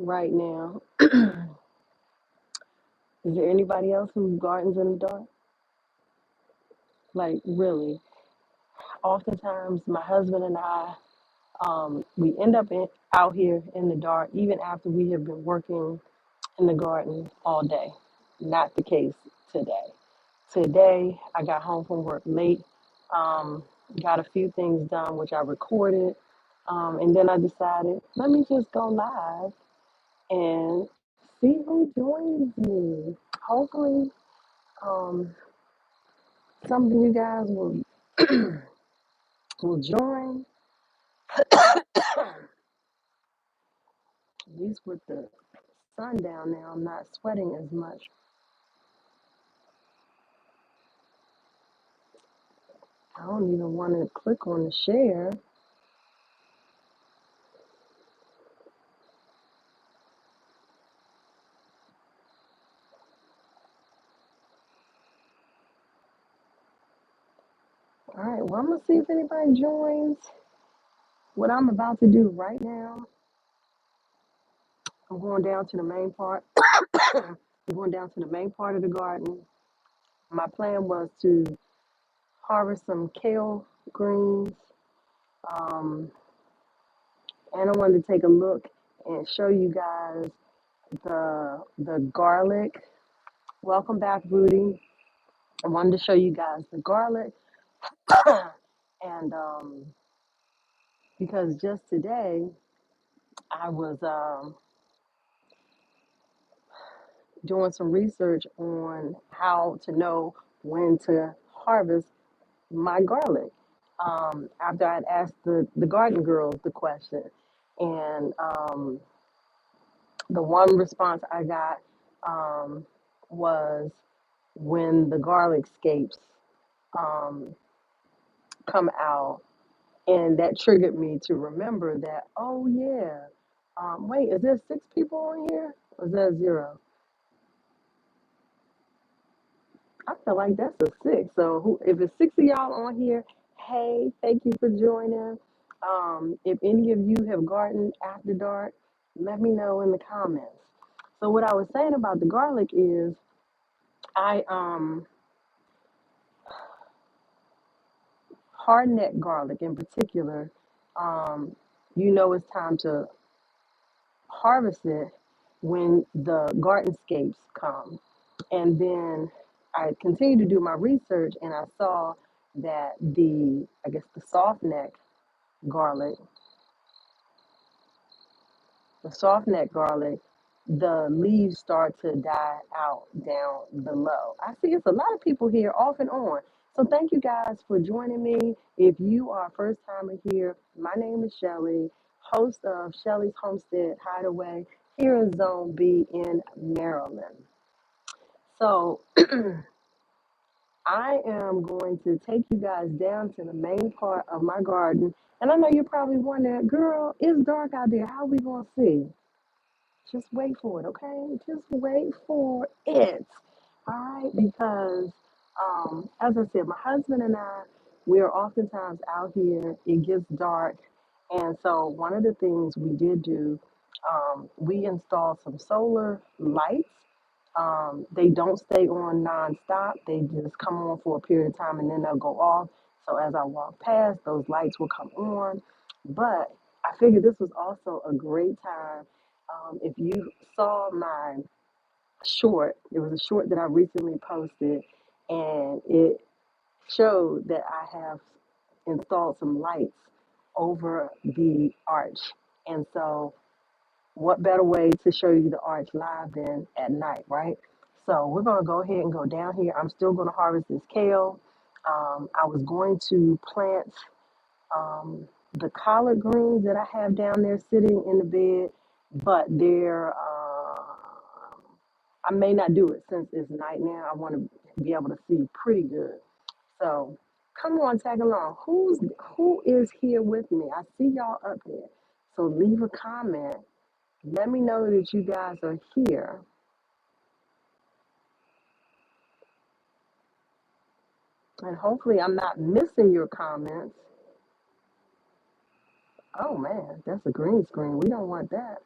right now. Is there anybody else who gardens in the dark? Like, really? Oftentimes, my husband and I, we end up out here in the dark, even after we have been working in the garden all day. Not the case today. Today, I got home from work late, um, got a few things done, which I recorded, and then I decided, let me just go live and see who joins me. Hopefully, um, some of you guys will join. At least with the sun down now, I'm not sweating as much. I don't even want to click on the share. All right, well, I'm going to see if anybody joins. What I'm about to do right now, I'm going down to the main part. I'm going down to the main part of the garden. My plan was to harvest some kale greens, um, and I wanted to take a look and show you guys the garlic. Welcome back, Rudy. I wanted to show you guys the garlic, and because just today I was doing some research on how to know when to harvest my garlic. After I'd asked the garden girls the question, and the one response I got was when the garlic scapes um, come out, and that triggered me to remember that. Oh yeah, wait, is there six people on here? Or is that zero? I feel like that's a six. So if it's six of y'all on here, hey, thank you for joining. If any of you have gardened after dark, let me know in the comments. So what I was saying about the garlic is I hard neck garlic in particular, um, it's time to harvest it when the gardenscapes come. And then I continued to do my research and I saw that I guess the soft neck garlic, the soft neck garlic, the leaves start to die out down below. I see it's a lot of people here off and on. So thank you guys for joining me. If you are a first timer here, my name is Shelly, host of Shelly's Homestead Hideaway here in Zone B in Maryland. So I am going to take you guys down to the main part of my garden. And I know you're probably wondering, girl, it's dark out there. How are we going to see? Just wait for it, okay? Just wait for it. All right? Because, as I said, my husband and I, we are oftentimes out here. It gets dark. And so, one of the things we did do, we installed some solar lights. They don't stay on nonstop. They just come on for a period of time and then they'll go off. So as I walk past, those lights will come on. But I figured this was also a great time. If you saw my short, it was a short that I recently posted, and it showed that I have installed some lights over the arch. And so what better way to show you the arch live than at night, right? So we're going to go ahead and go down here. I'm still going to harvest this kale. I was going to plant um, the collard greens that I have down there sitting in the bed, but I may not do it since it's night now. I want to be able to see pretty good. So come on, tag along. Who is here with me? I see y'all up there. So leave a comment. Let me know that you guys are here. And hopefully I'm not missing your comments. Oh man, that's a green screen. We don't want that.